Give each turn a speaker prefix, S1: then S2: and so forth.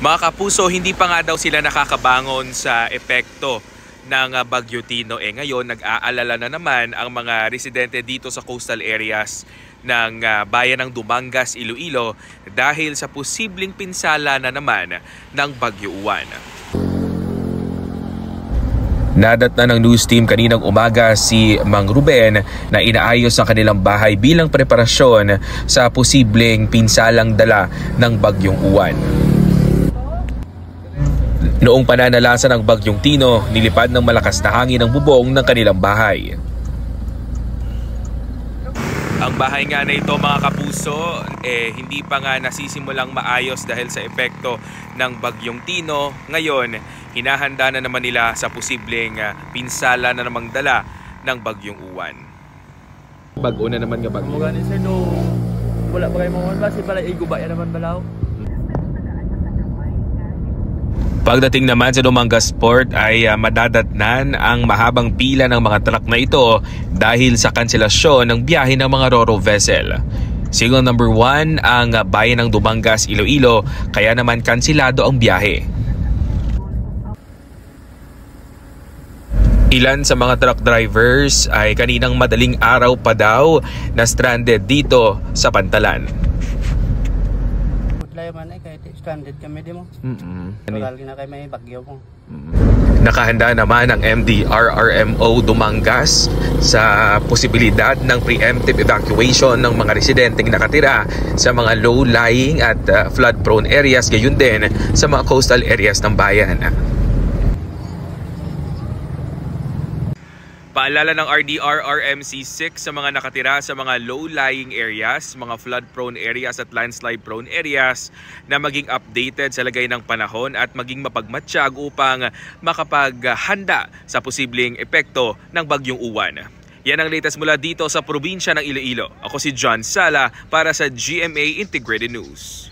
S1: Mga kapuso, hindi pa nga daw sila nakakabangon sa epekto ng Bagyo Tino. Ngayon, nag-aalala na naman ang mga residente dito sa coastal areas ng bayan ng Dumangas, Iloilo dahil sa posibleng pinsala na naman ng Bagyo Uwan. Nadat na ng news team kaninang umaga si Mang Ruben na inaayos ang kanilang bahay bilang preparasyon sa posibleng pinsalang dala ng Bagyong Uwan. Noong pananalasa ng Bagyong Tino, nilipad ng malakas na hangin ang bubong ng kanilang bahay. Ang bahay nga na ito, mga kapuso, hindi pa nga nasisimulang maayos dahil sa epekto ng Bagyong Tino. Ngayon, hinahanda na naman nila sa posibleng pinsala na namang dala ng Bagyong Uwan. Bago na naman nga bagyo.
S2: Maganin sir, wala pa kayo mga basi pala igubaya naman balaw.
S1: Pagdating naman sa Dumangas Port ay madadatnan ang mahabang pila ng mga truck na ito dahil sa kanselasyon ng biyahe ng mga ro-ro vessel. Signal number 1 ang bayan ng Dumangas, Iloilo, kaya naman kansilado ang biyahe. Ilan sa mga truck drivers ay kaninang madaling araw pa daw na stranded dito sa Pantalan.
S2: Man kahit stranded kami di mo. Total na kay may bagyo mo.
S1: Nakahanda naman ang MDRRMO Dumangas sa posibilidad ng preemptive evacuation ng mga residenteng nakatira sa mga low-lying at flood-prone areas, gayon din sa mga coastal areas ng bayan. Paalala ng RDRRMC6 sa mga nakatira sa mga low-lying areas, mga flood-prone areas at landslide-prone areas na maging updated sa lagay ng panahon at maging mapagmatsyag upang makapaghanda sa posibleng epekto ng Bagyong Uwan. Yan ang latest mula dito sa probinsya ng Iloilo. Ako si John Sala para sa GMA Integrated News.